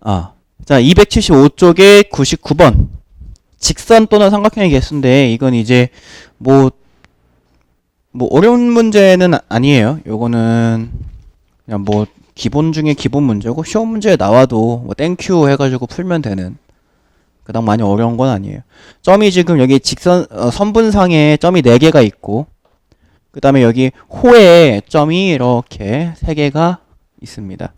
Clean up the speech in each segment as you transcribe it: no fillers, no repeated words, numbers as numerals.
자, 275쪽에 99번. 직선 또는 삼각형의 개수인데, 이건 이제, 뭐 어려운 문제는 아니에요. 요거는, 그냥 뭐, 기본 중에 기본 문제고, 시험 문제에 나와도, 뭐, 땡큐 해가지고 풀면 되는. 그닥 많이 어려운 건 아니에요. 점이 지금 여기 직선, 선분상에 점이 4개가 있고, 그 다음에 여기 호에 점이 이렇게 3개가 있습니다.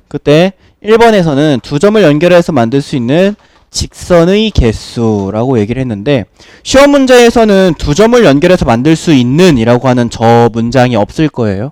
그때 1번에서는 두 점을 연결해서 만들 수 있는 직선의 개수라고 얘기를 했는데, 시험 문제에서는 두 점을 연결해서 만들 수 있는 이라고 하는 저 문장이 없을 거예요.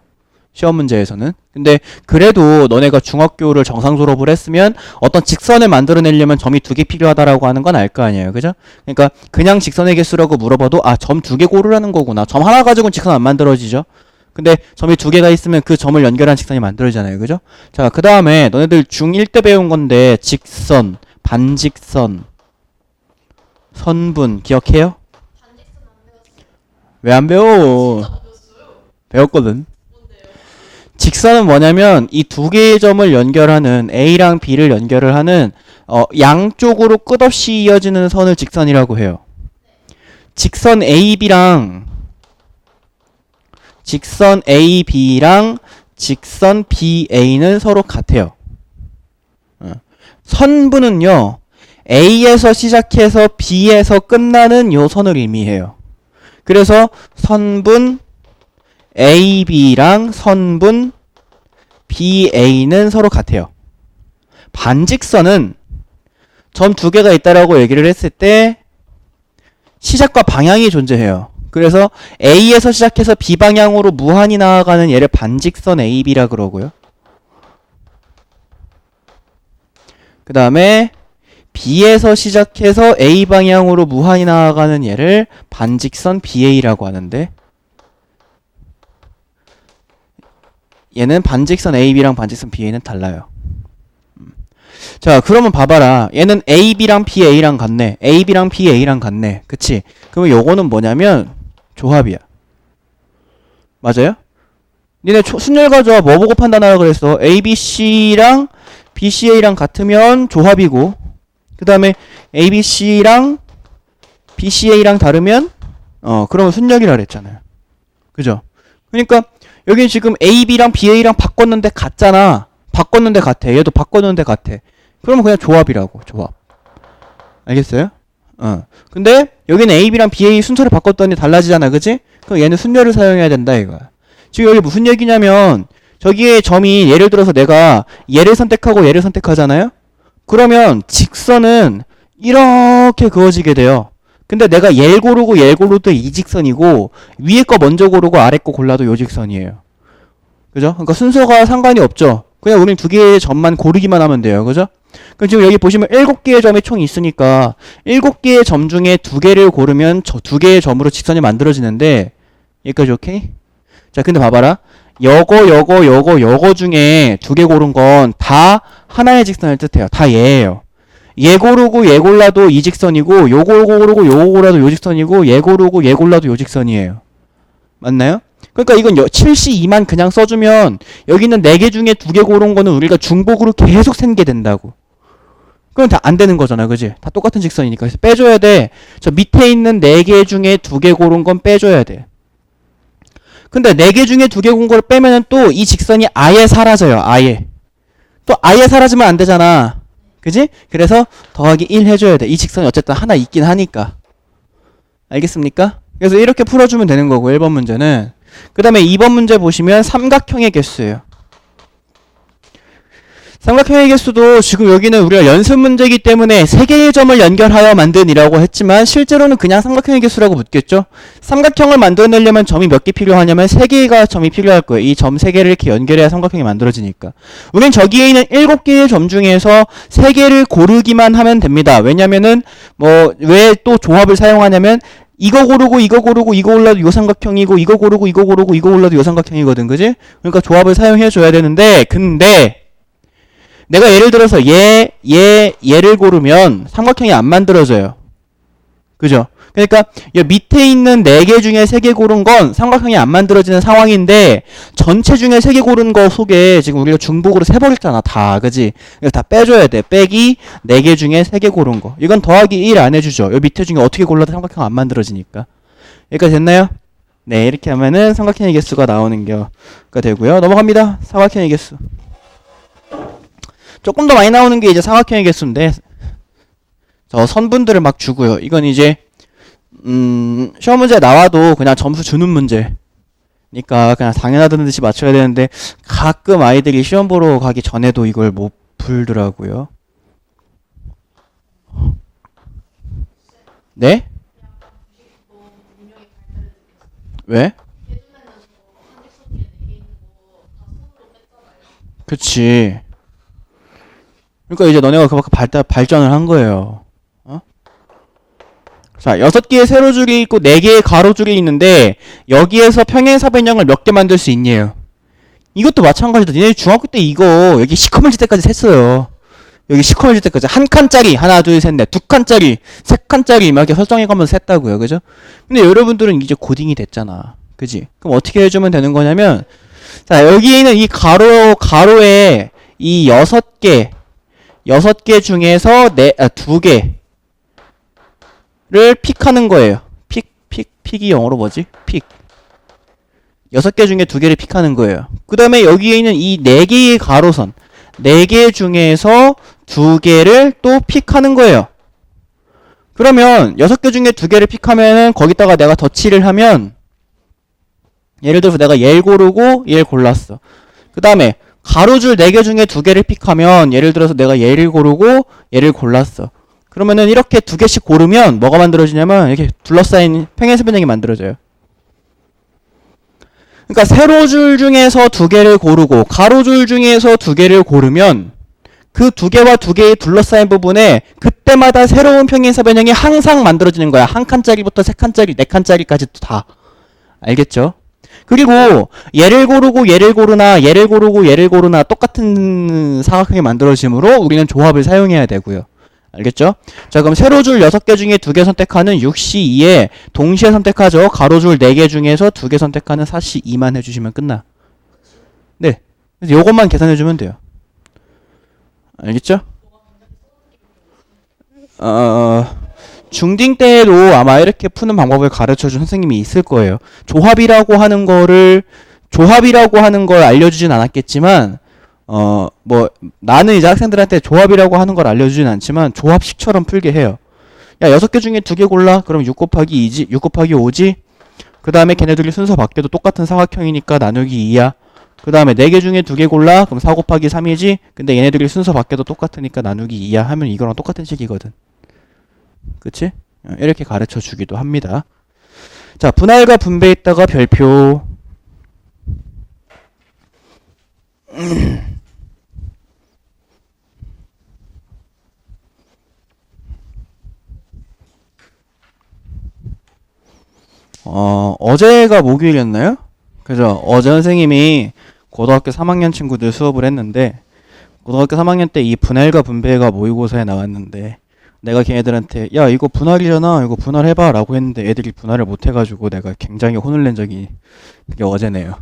시험 문제에서는. 근데 그래도 너네가 중학교를 정상 졸업을 했으면 어떤 직선을 만들어내려면 점이 2개 필요하다라고 하는 건 알 거 아니에요. 그죠? 그러니까 그냥 직선의 개수라고 물어봐도 점 2개 고르라는 거구나. 점 하나 가지고는 직선 안 만들어지죠. 근데 점이 2개가 있으면 그 점을 연결한 직선이 만들어지잖아요. 그죠? 자, 그 다음에 너네들 중1 때 배운 건데 직선, 반직선, 선분 기억해요? 왜 안 배워? 배웠거든. 직선은 뭐냐면 이 2개의 점을 연결하는 A랑 B를 연결을 하는 양쪽으로 끝없이 이어지는 선을 직선이라고 해요. 직선 AB랑 직선 BA는 서로 같아요. 선분은요, A에서 시작해서 B에서 끝나는 요 선을 의미해요. 그래서 선분 AB랑 선분 BA는 서로 같아요. 반직선은 점 2개가 있다라고 얘기를 했을 때 시작과 방향이 존재해요. 그래서 A에서 시작해서 B 방향으로 무한히 나아가는 얘를 반직선 AB라 그러고요. 그 다음에 B에서 시작해서 A 방향으로 무한히 나아가는 얘를 반직선 BA라고 하는데, 얘는 반직선 AB랑 반직선 BA는 달라요. 자, 그러면 봐봐라. 얘는 AB랑 BA랑 같네. AB랑 BA랑 같네. 그치? 그러면 요거는 뭐냐면 조합이야. 맞아요? 니네 순열과 조합 뭐 보고 판단하라 그랬어? ABC랑 BCA랑 같으면 조합이고, 그 다음에 ABC랑 BCA랑 다르면 그러면 순열이라 그랬잖아요. 그죠? 그러니까 여기 지금 AB랑 BA랑 바꿨는데 같잖아. 바꿨는데 같아. 얘도 바꿨는데 같아. 그러면 그냥 조합이라고. 조합. 알겠어요? 근데 여기는 AB랑 BA 순서를 바꿨더니 달라지잖아. 그치? 그럼 얘는 순열을 사용해야 된다 이거야. 지금 여기 무슨 얘기냐면 저기에 점이 예를 들어서 내가 얘를 선택하고 얘를 선택하잖아요? 그러면 직선은 이렇게 그어지게 돼요. 근데 내가 얘를 고르고 얘를 고르도 이 직선이고 위에 거 먼저 고르고 아래 거 골라도 요 직선이에요. 그죠? 그러니까 순서가 상관이 없죠. 그냥 우린 2개의 점만 고르기만 하면 돼요. 그죠? 그럼 지금 여기 보시면 7개의 점이 총 있으니까 7개의 점 중에 2개를 고르면 저 2개의 점으로 직선이 만들어지는데, 여기까지 오케이? 자, 근데 봐봐라. 요거 중에 2개 고른 건 다 하나의 직선을 뜻해요. 다 얘예요. 얘 고르고 얘 골라도 이 직선이고, 요거 고르고 요거 골라도 요 직선이고, 얘 고르고 얘 골라도 요 직선이에요. 맞나요? 그러니까 이건 7C2만 그냥 써주면 여기 있는 4개 중에 2개 고른 거는 우리가 중복으로 계속 생게 된다고. 그건 다 안 되는 거잖아. 그지? 다 똑같은 직선이니까. 그래서 빼줘야 돼. 저 밑에 있는 4개 중에 2개 고른 건 빼줘야 돼. 근데 4개 중에 2개 고른 걸 빼면은 또 이 직선이 아예 사라져요. 또 아예 사라지면 안 되잖아. 그지? 그래서 더하기 1 해줘야 돼. 이 직선이 어쨌든 하나 있긴 하니까. 알겠습니까? 그래서 이렇게 풀어주면 되는 거고, 1번 문제는. 그 다음에 2번 문제 보시면 삼각형의 개수예요. 삼각형의 개수도 지금 여기는 우리가 연습 문제이기 때문에 3개의 점을 연결하여 만든 이라고 했지만 실제로는 그냥 삼각형의 개수라고 묻겠죠. 삼각형을 만들어내려면 점이 몇 개 필요하냐면 3개가 점이 필요할 거예요. 이 점 3개를 이렇게 연결해야 삼각형이 만들어지니까. 우린 저기에 있는 7개의 점 중에서 3개를 고르기만 하면 됩니다. 왜냐면은 왜 또 조합을 사용하냐면 이거 고르고 이거 고르고 이거 골라도 요 삼각형이고, 이거 고르고 이거 고르고 이거 골라도 요 삼각형이거든. 그지? 그러니까 조합을 사용해 줘야 되는데, 근데 내가 예를 들어서 얘를 고르면 삼각형이 안 만들어져요. 그죠? 그러니까 이 밑에 있는 4개 중에 3개 고른 건 삼각형이 안 만들어지는 상황인데 전체 중에 3개 고른 거 속에 지금 우리가 중복으로 세버렸잖아 다. 그지? 이거 다 빼줘야 돼. 빼기 4개 중에 3개 고른 거. 이건 더하기 1 안 해주죠. 이 밑에 중에 어떻게 골라도 삼각형 안 만들어지니까. 여기까지 됐나요? 네, 이렇게 하면은 삼각형의 개수가 나오는 게 되고요. 넘어갑니다. 사각형의 개수. 조금 더 많이 나오는 게 이제 사각형의 개수인데 저 선분들을 막 주고요. 이건 이제 시험 문제 나와도 그냥 점수 주는 문제니까 그냥 당연하다는 듯이 맞춰야 되는데 가끔 아이들이 시험 보러 가기 전에도 이걸 못 풀더라고요. 네? 왜? 그치. 그러니까 이제 너네가 그만큼 발전을 한 거예요. 어? 자, 6개의 세로줄이 있고 4개의 가로줄이 있는데 여기에서 평행사변형을 몇 개 만들 수 있냐요. 이것도 마찬가지다. 니네 중학교 때 이거 여기 시커먼질 때까지 셌어요. 여기 시커먼질 때까지 한 칸짜리 하나 둘 셋 넷 두 칸짜리 세 칸짜리 막 이렇게 설정해가면서 셌다고요. 그죠? 근데 여러분들은 이제 고딩이 됐잖아. 그지? 그럼 어떻게 해주면 되는 거냐면 자, 여기에는 이 가로에 이 6개 중에서 2개를 픽하는 거예요. 픽이 영어로 뭐지? 픽. 6개 중에 2개를 픽하는 거예요. 그 다음에 여기에 있는 이 4개의 가로선, 4개 중에서 2개를 또 픽하는 거예요. 그러면 6개 중에 2개를 픽하면은 거기다가 내가 덧칠을 하면 예를 들어서 내가 얘를 고르고 얘를 골랐어. 그 다음에 가로줄 4개 중에 2개를 픽하면 예를 들어서 내가 얘를 고르고 얘를 골랐어. 그러면은 이렇게 2개씩 고르면 뭐가 만들어지냐면 이렇게 둘러싸인 평행사변형이 만들어져요. 그러니까 세로줄 중에서 2개를 고르고 가로줄 중에서 2개를 고르면 그 2개와 2개의 둘러싸인 부분에 그때마다 새로운 평행사변형이 항상 만들어지는 거야. 한 칸짜리부터 3칸짜리, 4칸짜리까지 다. 알겠죠? 그리고 얘를 고르고 얘를 고르나 얘를 고르고 얘를 고르나 똑같은 사각형이 만들어지므로 우리는 조합을 사용해야 되고요. 알겠죠? 자, 그럼 세로줄 6개 중에 2개 선택하는 6C2에 동시에 선택하죠. 가로줄 4개 중에서 2개 선택하는 4C2만 해주시면 끝나. 네. 그래서 요것만 계산해주면 돼요. 알겠죠? 중딩 때에도 아마 이렇게 푸는 방법을 가르쳐준 선생님이 있을 거예요. 조합이라고 하는 걸 알려주진 않았겠지만, 나는 이제 학생들한테 조합이라고 하는 걸 알려주진 않지만, 조합식처럼 풀게 해요. 야, 6개 중에 2개 골라? 그럼 6 곱하기 2지? 6 곱하기 5지? 그 다음에 걔네들이 순서 바뀌어도 똑같은 사각형이니까 나누기 2야. 그 다음에 4개 중에 2개 골라? 그럼 4 곱하기 3이지? 근데 얘네들이 순서 바뀌어도 똑같으니까 나누기 2야 하면 이거랑 똑같은 식이거든. 그치? 이렇게 가르쳐 주기도 합니다. 자, 분할과 분배했다가 별표. 어제가 목요일이었나요? 그죠? 어제 선생님이 고등학교 3학년 친구들 수업을 했는데 고등학교 3학년 때 이 분할과 분배가 모의고사에 나왔는데 내가 걔네들한테 야 이거 분할이잖아 이거 분할해봐 라고 했는데 애들이 분할을 못해가지고 내가 굉장히 혼을 낸 적이 그게 어제네요.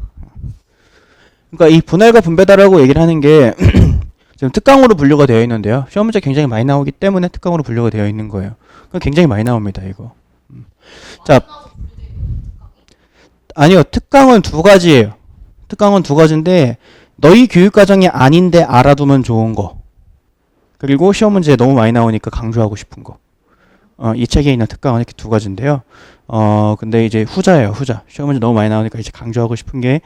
그러니까 이 분할과 분배다라고 얘기를 하는 게 지금 특강으로 분류가 되어 있는데요. 시험 문제 굉장히 많이 나오기 때문에 특강으로 분류가 되어 있는 거예요. 굉장히 많이 나옵니다 이거. 자, 아니요, 특강은 2가지예요. 특강은 2가지인데 너희 교육과정이 아닌데 알아두면 좋은 거, 그리고 시험 문제에 너무 많이 나오니까 강조하고 싶은 거. 이 책에 있는 특강은 이렇게 2가지인데요. 근데 이제 후자예요, 후자. 시험 문제 너무 많이 나오니까 이제 강조하고 싶은 게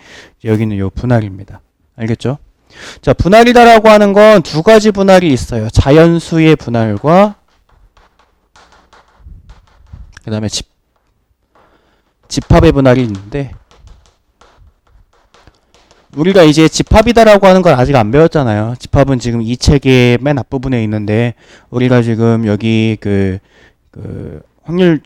여기 있는 요 분할입니다. 알겠죠? 자, 분할이다라고 하는 건 2가지 분할이 있어요. 자연수의 분할과 그 다음에 집합의 분할이 있는데 우리가 이제 집합이다라고 하는 걸 아직 안 배웠잖아요. 집합은 지금 이 책의 맨 앞부분에 있는데 우리가 지금 여기 확률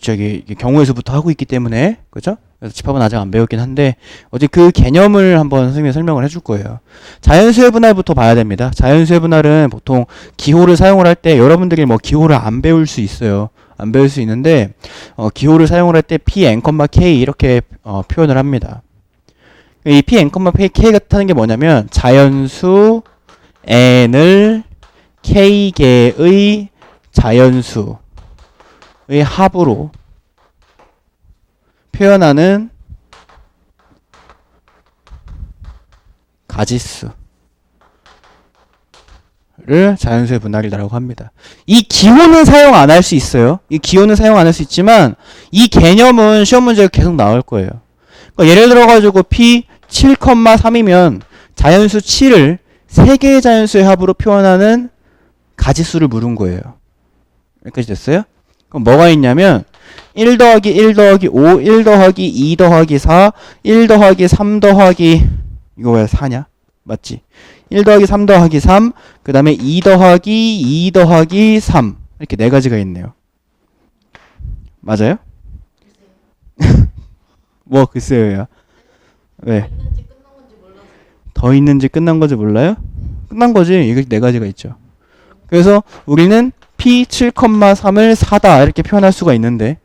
경우에서부터 하고 있기 때문에 그죠? 그래서 집합은 아직 안 배웠긴 한데 어제 그 개념을 한번 선생님이 설명을 해줄 거예요. 자연수의 분할부터 봐야 됩니다. 자연수의 분할은 보통 기호를 사용을 할 때 여러분들이 뭐 기호를 안 배울 수 있어요. 안 배울 수 있는데 기호를 사용을 할 때 p n, k 이렇게 표현을 합니다. 이 p n, k가 뜻하는 게 뭐냐면 자연수 n을 k개의 자연수의 합으로 표현하는 가지수를 자연수의 분할이라고 합니다. 이 기호는 사용 안 할 수 있어요. 이 기호는 사용 안 할 수 있지만 이 개념은 시험 문제가 계속 나올 거예요. 그러니까 예를 들어가지고 p 7,3이면 자연수 7을 3개의 자연수의 합으로 표현하는 가지수를 물은 거예요. 여기까지 됐어요? 그럼 뭐가 있냐면 1 더하기 1 더하기 5, 1 더하기 2 더하기 4, 1 더하기 3 더하기 이거 왜 4냐? 맞지? 1 더하기 3 더하기 3, 그 다음에 2 더하기 2 더하기 3 이렇게 4가지가 있네요. 맞아요? 뭐 글쎄요야. 왜? 더 있는지 끝난 건지 몰라요? 끝난 거지. 이게 4가지가 있죠. 그래서 우리는 p 7,3을 4다 이렇게 표현할 수가 있는데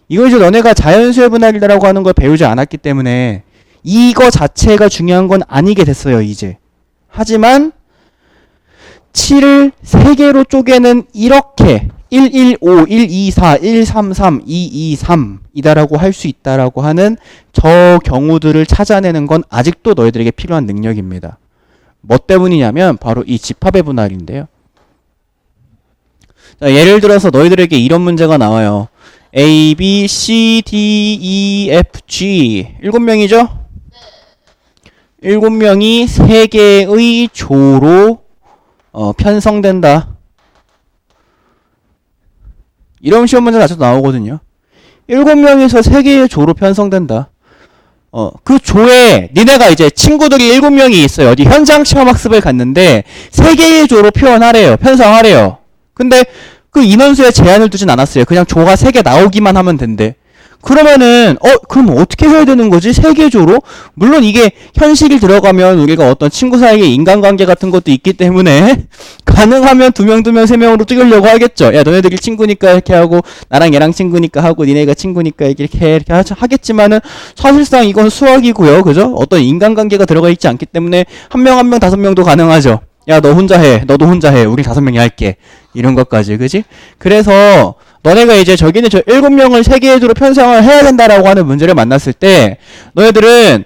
이거 이제 너네가 자연수의 분할이라고 하는 걸 배우지 않았기 때문에 이거 자체가 중요한 건 아니게 됐어요, 이제. 하지만 7을 3개로 쪼개는 이렇게 115, 124, 133, 223 이다라고 할 수 있다라고 하는 저 경우들을 찾아내는 건 아직도 너희들에게 필요한 능력입니다. 뭐 때문이냐면 바로 이 집합의 분할인데요. 자, 예를 들어서 너희들에게 이런 문제가 나와요. A, B, C, D, E, F, G 7명이죠? 7명이 3개의 조로 편성된다. 이런 시험 문제가 자주 나오거든요. 7명에서 3개의 조로 편성된다. 그 조에 니네가 이제 친구들이 7명이 있어요. 어디 현장 체험 학습을 갔는데 3개의 조로 표현하래요. 편성하래요. 근데 그 인원수에 제한을 두진 않았어요. 그냥 조가 3개 나오기만 하면 된대. 그러면은 그럼 어떻게 해야 되는 거지? 3개 조로? 물론 이게 현실이 들어가면 우리가 어떤 친구 사이의 인간관계 같은 것도 있기 때문에 가능하면 2명, 3명으로 찍으려고 하겠죠. 야, 너네들이 친구니까 이렇게 하고 나랑 얘랑 친구니까 하고 니네가 친구니까 이렇게 하겠지만은 사실상 이건 수학이고요. 그죠? 어떤 인간관계가 들어가 있지 않기 때문에 한 명 5명도 가능하죠. 야, 너 혼자 해. 너도 혼자 해. 우리 5명이 할게. 이런 것까지. 그지? 그래서 너네가 이제 저기는 저 7명을 3개의 조로 편성을 해야 된다라고 하는 문제를 만났을 때 너희들은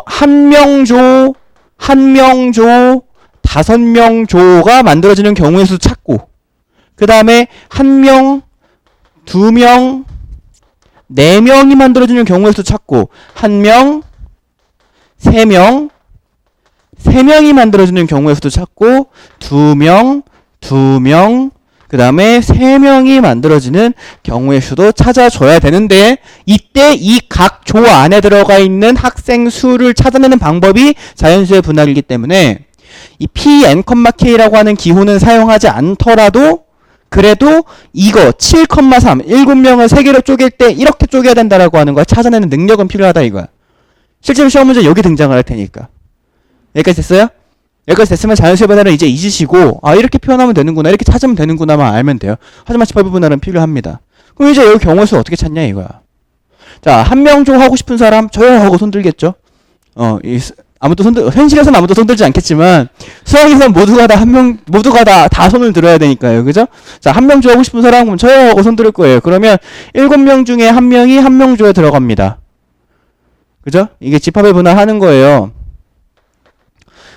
한 명 조, 5명 조가 만들어지는 경우의 수 찾고 그 다음에 1명, 2명, 4명이 만들어지는 경우의 수 찾고 1명, 3명, 3명이 만들어지는 경우의 수도 찾고 2명, 그 다음에 3명이 만들어지는 경우의 수도 찾아줘야 되는데 이때 이 각 조 안에 들어가 있는 학생 수를 찾아내는 방법이 자연수의 분할이기 때문에 이 p(n, k)라고 하는 기호는 사용하지 않더라도 그래도 이거 7,3 7명을 3개로 쪼갤 때 이렇게 쪼개야 된다라고 하는 걸 찾아내는 능력은 필요하다 이거야. 실제로 시험 문제 여기 등장을 할 테니까. 여기까지 됐어요? 여기까지 됐으면 자연수의 분할은 이제 잊으시고 이렇게 표현하면 되는구나 이렇게 찾으면 되는구나만 알면 돼요. 하지만 집합의 분할은 필요합니다. 그럼 이제 여기 경우의 수 어떻게 찾냐 이거야. 자, 1명 조 하고 싶은 사람 저요 하고 손들겠죠. 아무도 현실에서는 아무도 손들지 않겠지만 수학에서는 모두가 다 손을 들어야 되니까요. 그죠? 자, 1명 조 하고 싶은 사람 그럼 저요 하고 손들을 거예요. 그러면 7명 중에 1명이 1명 조에 들어갑니다. 그죠? 이게 집합의 분할 하는 거예요.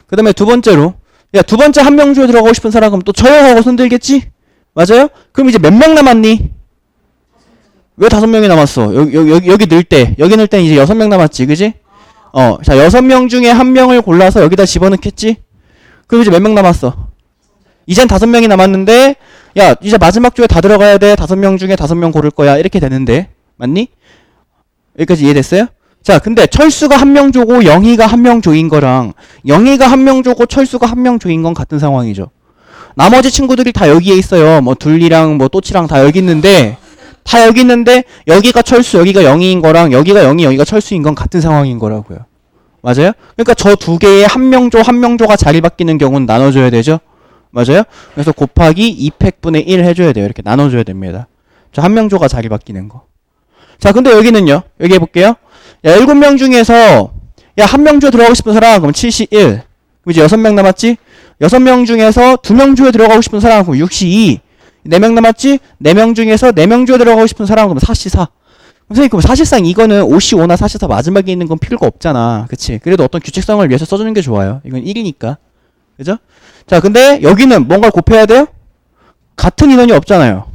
그 다음에 두 번째로 두 번째 1명 조에 들어가고 싶은 사람 그럼 또 저요 하고 손들겠지? 맞아요? 그럼 이제 몇 명 남았니? 왜 5명이 남았어? 여기 넣을 때 이제 6명 남았지 그지? 자 6명 중에 1명을 골라서 여기다 집어넣겠지? 그럼 이제 몇 명 남았어? 이젠 5명이 남았는데 야 이제 마지막 조에 다 들어가야 돼. 5명 중에 5명 고를 거야 이렇게 되는데 맞니? 여기까지 이해됐어요? 자, 근데 철수가 1명 조고 영희가 1명 조인 거랑 영희가 1명 조고 철수가 1명 조인 건 같은 상황이죠. 나머지 친구들이 다 여기에 있어요. 뭐 둘리랑 뭐 또치랑 다 여기 있는데 여기가 철수, 여기가 영희인 거랑 여기가 영희, 여기가 철수인 건 같은 상황인 거라고요. 맞아요? 그러니까 저 두 개의 1명 조가 자리 바뀌는 경우는 나눠줘야 되죠. 맞아요? 그래서 곱하기 2팩분의 1 해줘야 돼요. 이렇게 나눠줘야 됩니다. 저 한 명조가 자리 바뀌는 거. 자, 근데 여기는요. 여기 해볼게요. 야, 7명 중에서 야, 한 명조에 들어가고 싶은 사람 그럼 71. 그럼 이제 6명 남았지? 6명 중에서 2명 조에 들어가고 싶은 사람 그럼 62. 4명 남았지? 4명 중에서 4명 조에 들어가고 싶은 사람 그럼 44. 선생님, 그럼 사실상 이거는 55나 44 마지막에 있는 건 필요가 없잖아. 그치? 그래도 어떤 규칙성을 위해서 써주는 게 좋아요. 이건 1이니까. 그죠? 자, 근데 여기는 뭔가를 곱해야 돼요? 같은 인원이 없잖아요.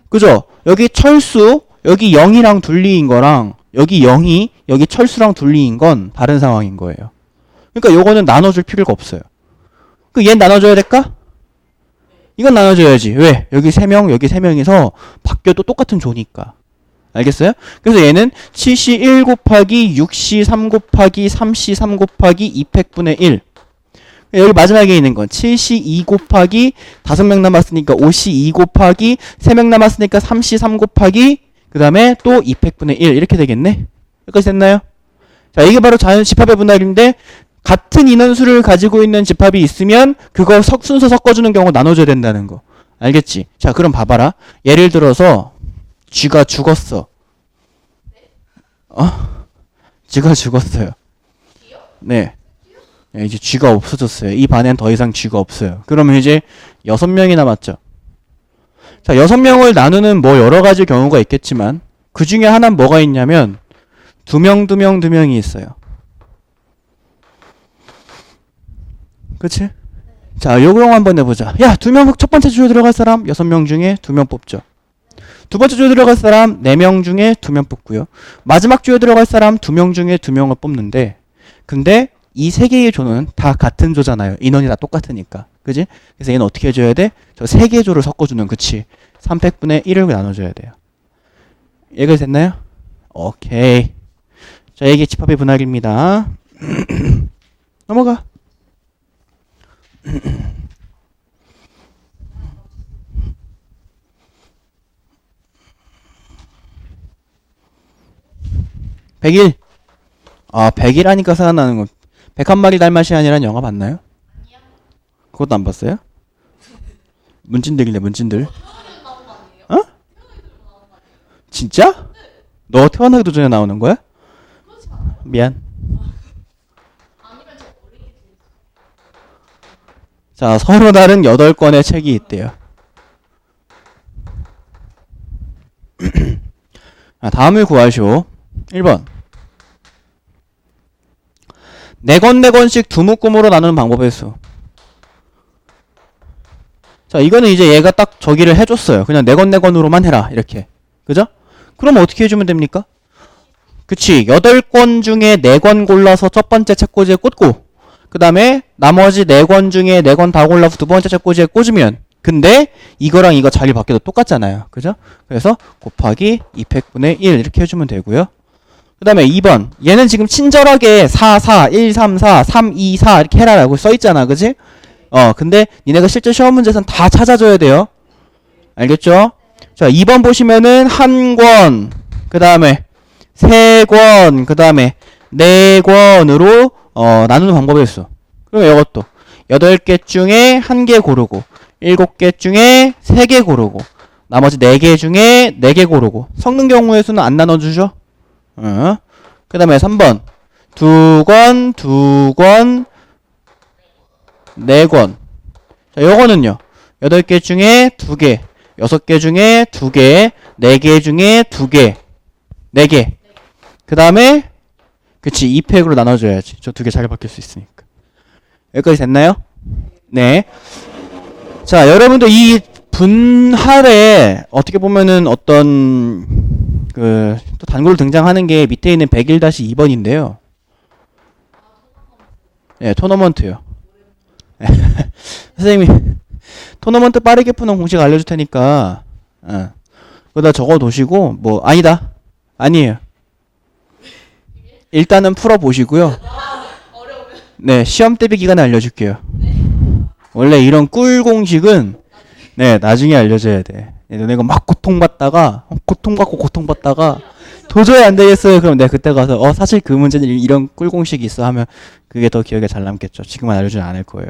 그죠? 여기 철수, 여기 0이랑 둘리인 거랑 여기 0이 여기 철수랑 둘리인 건 다른 상황인 거예요. 그러니까 요거는 나눠줄 필요가 없어요. 그 얘는 나눠줘야 될까? 이건 나눠줘야지. 왜? 여기 3명, 여기 3명이서 바뀌어도 똑같은 조니까. 알겠어요? 그래서 얘는 7C1 곱하기 6C3 곱하기 3C3 곱하기 2팩분의 1. 여기 마지막에 있는 건 7C2 곱하기 5명 남았으니까 5C2 곱하기 3명 남았으니까 3C3 곱하기 그 다음에 또 2팩분의 1 이렇게 되겠네? 여기까지 됐나요? 자, 이게 바로 자연 집합의 분할인데 같은 인원수를 가지고 있는 집합이 있으면 그거 순서 섞어주는 경우 나눠줘야 된다는 거. 알겠지? 자, 그럼 봐봐라. 예를 들어서 쥐가 죽었어. 쥐가 죽었어요. 네. 이제 쥐가 없어졌어요. 이 반엔 더 이상 쥐가 없어요. 그러면 이제 6명이 남았죠. 자, 6명을 나누는 뭐 여러 가지 경우가 있겠지만 그 중에 하나는 뭐가 있냐면 2명, 2명, 2명이 있어요. 그치? 자, 요 경우 한번 해보자. 야, 2명 첫 번째 주에 들어갈 사람 6명 중에 2명 뽑죠. 두 번째 주에 들어갈 사람 4명 중에 2명 뽑고요. 마지막 주에 들어갈 사람 2명 중에 2명을 뽑는데 근데 이 세 개의 조는 다 같은 조잖아요. 인원이 다 똑같으니까. 그지? 그래서 얘는 어떻게 해줘야 돼? 저 세 개의 조를 섞어주는, 그치? 3팩분의 1을 나눠줘야 돼요. 얘가 됐나요? 오케이. 자, 이게 집합의 분할입니다. 넘어가. 100일. 100일 하니까 생각나는 건 101마리 달마시 아니라는 영화 봤나요? 아니요. 그것도 안 봤어요? 문진들이네, 문진들. 어? 진짜? 너 태어나기도 전에 나오는 거야? 미안. 자, 서로 다른 8권의 책이 있대요. 다음을 구하시오. 1번. 4권 4권씩 두 묶음으로 나누는 방법의 수. 자, 이거는 이제 얘가 딱 저기를 해줬어요. 그냥 4권 4권으로만 해라. 이렇게. 그죠? 그럼 어떻게 해주면 됩니까? 그치. 8권 중에 4권 골라서 첫 번째 책꽂이에 꽂고, 그 다음에 나머지 4권 중에 4권 다 골라서 두 번째 책꽂이에 꽂으면, 근데 이거랑 이거 자리 바뀌어도 똑같잖아요. 그죠? 그래서 곱하기 2팩분의 1 이렇게 해주면 되고요. 그 다음에 2번. 얘는 지금 친절하게 4, 4, 1, 3, 4, 3, 2, 4 이렇게 해라라고 써있잖아. 그지? 근데 니네가 실제 시험 문제에서는 다 찾아줘야 돼요. 알겠죠? 자, 2번 보시면은 한 권, 그 다음에 3권, 그 다음에 4권으로 나누는 방법의 수. 그럼 이것도 8개 중에 1개 고르고 7개 중에 3개 고르고 나머지 4개 중에 4개 고르고 섞는 경우의 수는 안 나눠주죠? 그 다음에 3번 2권, 2권, 4권. 자, 요거는요 8개 중에 2개, 6개 중에 2개, 4개 중에 2개, 4개. 그 다음에 그치 2팩으로 나눠줘야지. 저 2개 자리 바뀔 수 있으니까. 여기까지 됐나요? 네. 자, 여러분도 이 분할에 어떻게 보면은 어떤 또 단골 등장하는 게 밑에 있는 101-2번인데요. 네, 토너먼트요. 선생님이 토너먼트 빠르게 푸는 공식 알려줄 테니까 그거다 적어 두시고 뭐 아니다. 아니에요. 일단은 풀어 보시고요. 네, 시험 대비 기간에 알려줄게요. 원래 이런 꿀 공식은 네, 나중에 알려줘야 돼. 너네가 막 고통받다가 도저히 안 되겠어요. 그럼 내가 그때 가서 사실 그 문제는 이런 꿀 공식이 있어 하면 그게 더 기억에 잘 남겠죠. 지금은 알려주지 않을 거예요.